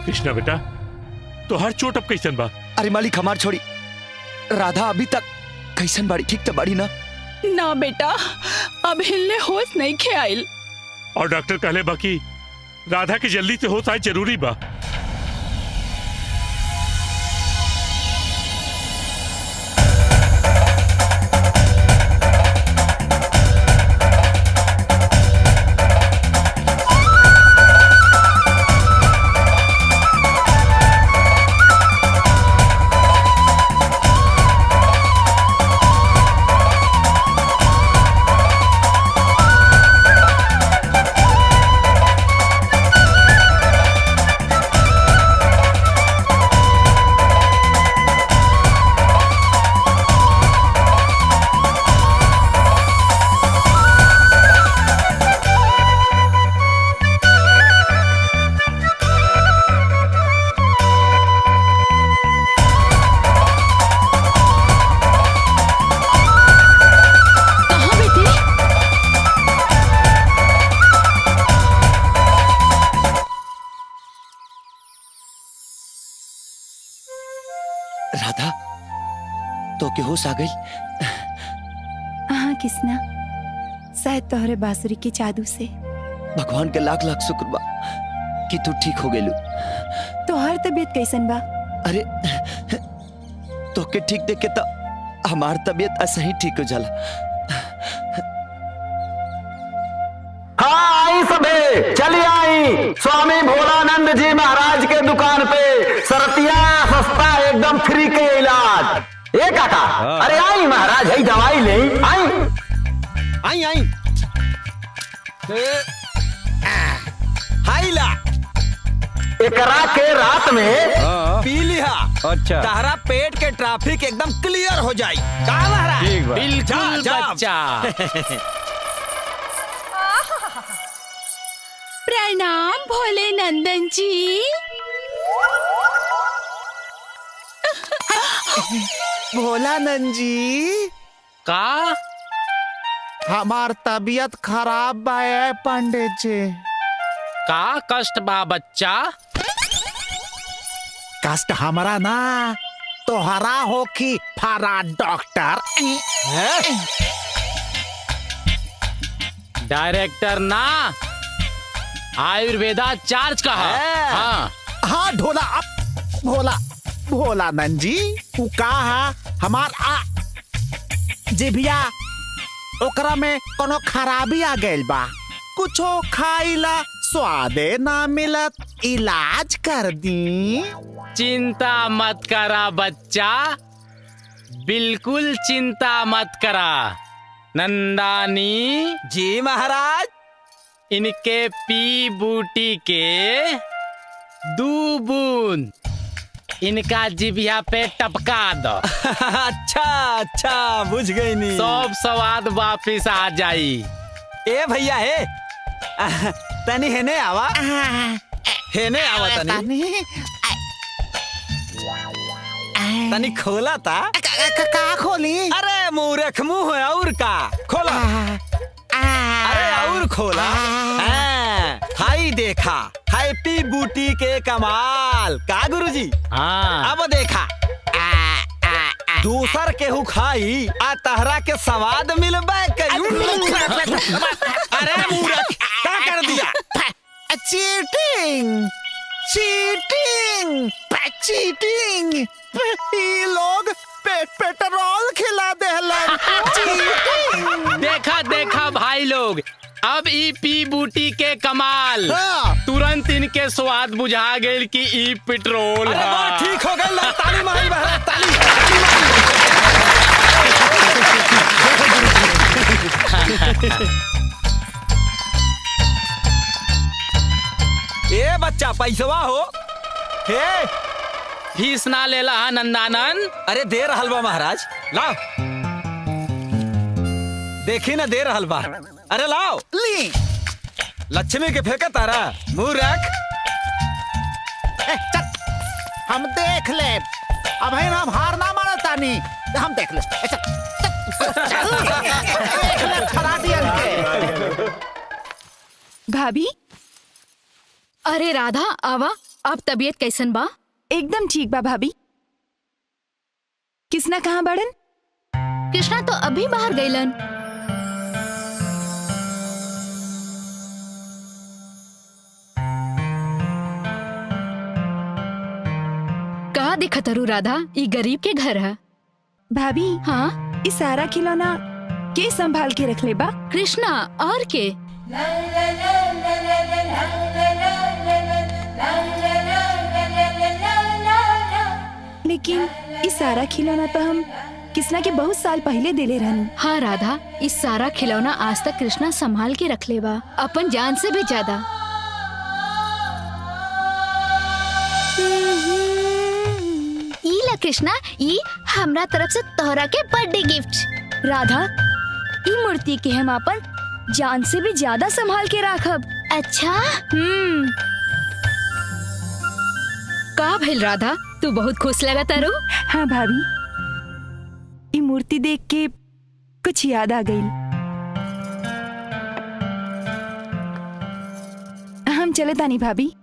कृष्णा बेटा तो हर चोट अब कैसन बा? अरे मालिक हमार छोड़ी राधा अभी तक कैसन बाड़ी? ठीक तो बाड़ी ना? ना बेटा, अब हिलने होश नहीं खे आइल। और डॉक्टर कहले बा कि राधा की जल्दी से होश आए जरूरी बा। राधा तो के होश आ गई? हाँ कृष्णा, शायद तोहरे बांसुरी के जादू से। भगवान के लाख लाख शुक्र बा कि तू ठीक हो गेलू। तोहर तबीयत कैसन बा? अरे तो के ठीक देख के तो हमार तबीयत ऐसा ही ठीक हो जाला। हाँ आई सबे चली आई स्वामी भोलानंद जी महाराज के दुकान पे सरतिया सस्ता एकदम फ्री के इलाज। ए काका अरे आई महाराज है दवाई ले आई आई आई हाई ला एकरा के रात में पी लिहा। अच्छा तारा पेट के ट्रैफिक एकदम क्लियर हो जाई। का महाराज? ठीक बा। बिल्कुल बच्चा। प्रणाम भोले नंदन जी। भोलानंद जी का हमार तबीयत खराब बा पंडित जी। का कष्ट बा बच्चा? कष्ट हमारा ना तोहरा हो कि फारा डॉक्टर। डायरेक्टर ना आयुर्वेदा चार्ज का है। हाँ हाँ ढोला अब भोला भोलानंद जी तू कहा हमार जिभिया ओकरा में कोनो खराबी आ गइल बा। कुछो खाइला स्वादे ना मिलत, इलाज कर दी। चिंता मत करा बच्चा, बिल्कुल चिंता मत करा। नंदानी जी महाराज। इनके पी बूटी के 2 बूंद इनका जिभिया पे टपका दो। अच्छा अच्छा बुझ गई नी। सब स्वाद वापिस आ जाई। ए भैया हे तनी हेने आवा। हेने आवा तनी तनी खोला था। का खोली? अरे मूर्ख मुंह है और का खोला। अरे और खोला। हाई देखा हैप्पी बूटी के कमाल का गुरुजी। हाँ अब देखा दूसर केहू खाई आ तहरा के स्वाद मिलबे करू। अरे मूर्ख क्या कर दिया? Cheating cheating cheating. ये लोग पेट्रोल खिला देहलन। चीटिंग। देखा देखा भाई लोग, अब ई पी बूटी के कमाल। हाँ। तुरंत इनके स्वाद बुझा गए कि ई पेट्रोल अरे है। वाह, ठीक हो गया। ताली मारी महाराज ताली। ए बच्चा पैसवा हो हे फीस ना लेला हा नंदानन। अरे दे रहल बा महाराज लाओ। देखी ना दे रहल बा। अरे लाओ ली लक्ष्मी के फेंका तारा मुंह रख। चल हम देख ले। अब है ना हम हार ना माना तानी। हम देख ले। देख ले खराटियन के। भाभी, अरे राधा आवा अब तबीयत कैसन बा? एकदम ठीक बा भाभी। किसना कहाँ बड़न? कृष्णा तो अभी बाहर गईलन। कहा दिखत हरू राधा? ई गरीब के घर है। भाभी हाँ, इस सारा खिलौना के संभाल के रख ले बा? कृष्णा और के? लेकिन इस सारा खिलौना तो हम किसना के बहुत साल पहले दिले रहनी। हाँ राधा, इस सारा खिलौना आज तक कृष्णा संभाल के रख ले बा, अपन जान से भी ज्यादा। ई ला कृष्णा, ई हमरा तरफ से तोहरा के बर्थडे गिफ्ट। राधा, ई मूर्ति के हम अपन जान से भी ज्यादा संभाल के राखब। अच्छा, का भइल राधा, तू बहुत खुश लगा तारू? हाँ भाभी, ई मूर्ति देख के कुछ याद आ गई। हम चले तानी भाभी।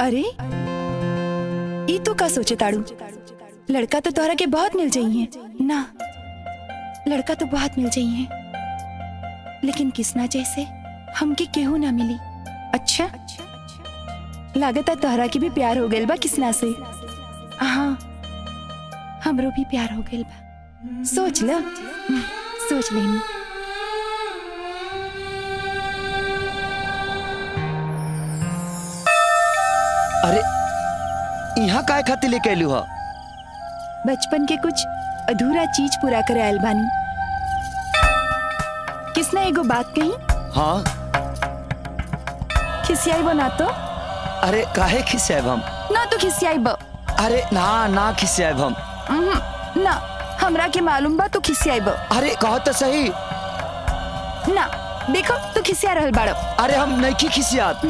अरे ई तो का सोचे ताड़ू? लड़का तो तोहरा के बहुत मिल जाइए ना, लड़का तो बहुत मिल जाइए, लेकिन किसना जैसे हमके केहू ना मिली। अच्छा, लागत है तोहरा के भी प्यार हो गइल बा किसना से। हाँ, हमरो भी प्यार हो गइल बा। सोच ल, सोच लेनी। अरे यहाँ काय खातिर लेके आलू हा? बचपन के कुछ अधूरा चीज पूरा करे आयल बानी। किसने एगो बात कही? हाँ। खिसियाई बो ना तो? अरे काहे खिसियाब हम? ना तो खिसियाई बो। अरे ना खिसियाब हम। ना, हमरा के मालूम बा तो खिसियाई बो। अरे कहो तो सही। ना, देखो तो खिसिया रहल बाड़ो। अरे हम नहीं खिसियात।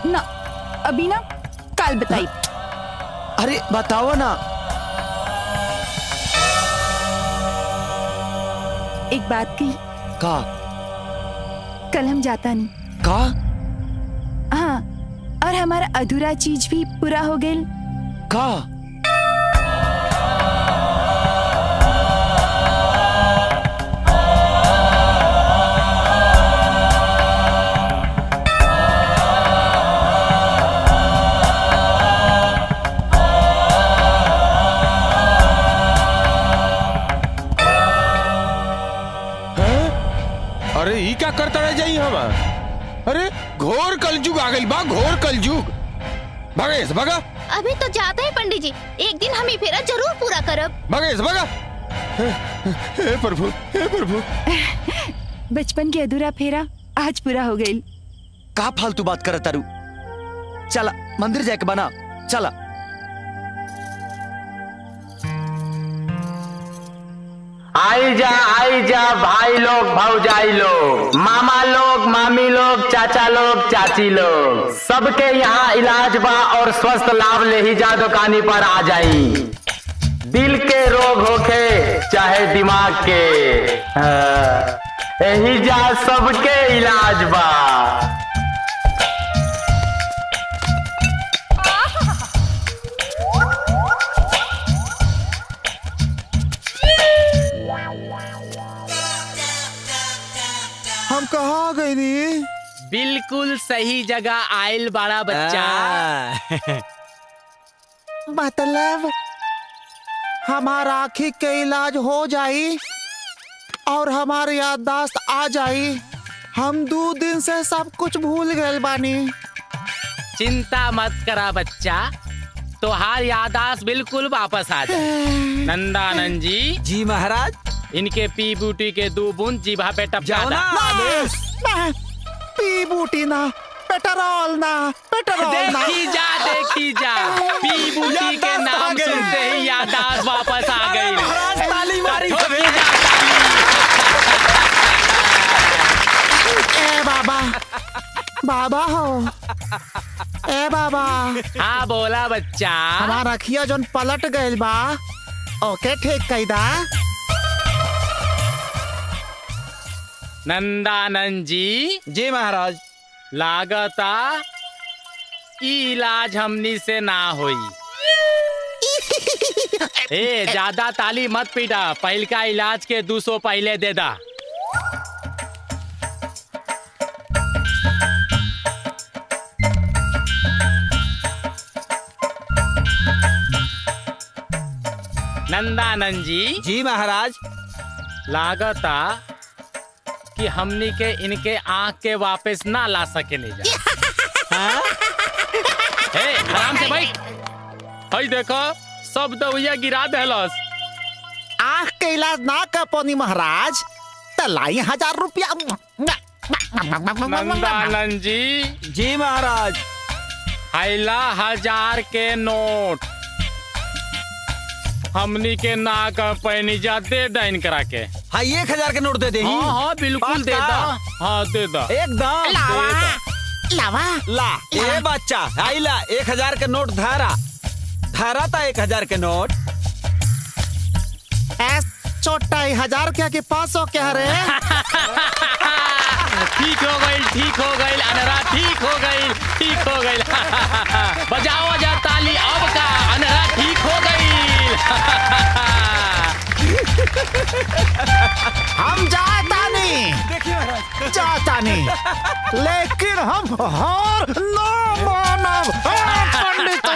ना, अभी ना, काल बताई। अरे बताओ ना। एक बात कही। का? कल हम जाता नहीं। का? हाँ, और हमारा अधूरा चीज भी पूरा हो गई। का? अरे ई क्या करता रह जाई हम? अरे घोर कलयुग आ गइल बा, घोर कलयुग। भगेश भगा। अभी तो जाते हैं पंडित जी, एक दिन हम ही फेरा जरूर पूरा करब। भगेश भगा। हे प्रभु, हे प्रभु। बचपन के अधूरा फेरा आज पूरा हो गई। का फालतू बात करत तारू? चला मंदिर जाके बना, चला। आई जा भाई लोग, भौजाई लोग, मामा लोग, मामी लोग, चाचा लोग, चाची लोग, सबके यहाँ इलाज बा और स्वस्थ लाभ ले ही जा दुकानी पर आ जाई। दिल के रोग होखे चाहे दिमाग के, यही जा सबके इलाज बा। हम कहाँ गए नी? बिल्कुल सही जगह आयल बड़ा बच्चा। मतलब हमारा आँखी के इलाज हो जाई और हमारी याददाश्त आ जाई। हम 2 दिन से सब कुछ भूल गए बानी। चिंता मत करा बच्चा, तोहार यादाश्त बिल्कुल वापस आ जाए। नंदानंद जी। जी महाराज। इनके पी बूटी के 2 बूंद जीभा पे टपका जाओ ना दो। आदेश। पी बूटी ना, पेट्रोल ना, पेट्रोल ना। देखी जा पी बूटी के नाम सुनते ही याददाश्त वापस आ गई। महाराज ताली मारी। देखी जा, ताली। बाबा हो। ए बाबा, हाँ बोला बच्चा। हमारा अखिया जोन पलट गइल बा, ओके ठीक कैदा। नंदानंद जी, जी महाराज। लागता ई इलाज हमनी से ना होई। ए ज्यादा ताली मत पीटा, पहल का इलाज के 200 पहले दे दा। नंदानंद जी, जी महाराज। लागता कि हमनी के इनके आँख के वापस ना ला सके नहीं जा। ए, आराम से भाई। हई देखो सब दवाइया गिरा देलस। आँख के इलाज ना कर पोनी महाराज, तलाई 1000 रुपया। नंदानंद जी, जी महाराज। हैला 1000 के नोट हमनी के ना कर पैनी जा दे दा इनकरा के। हाँ 1000 के नोट दे दे। हाँ हाँ बिल्कुल दे दा। हाँ दे दा एकदम। लावा ला ए बच्चा, आई ला 1000 के नोट धारा धारा था 1000 के नोट। छोटा 1000 क्या के 500 क्या रे? ठीक हो गई, ठीक हो गई अनरा, ठीक हो गई, ठीक हो गई। बजाओ जा ताली अब का, अनरा ठीक हो गई। हम जाता नहीं, जाता नहीं, लेकिन हम हार ना मानब। पंडित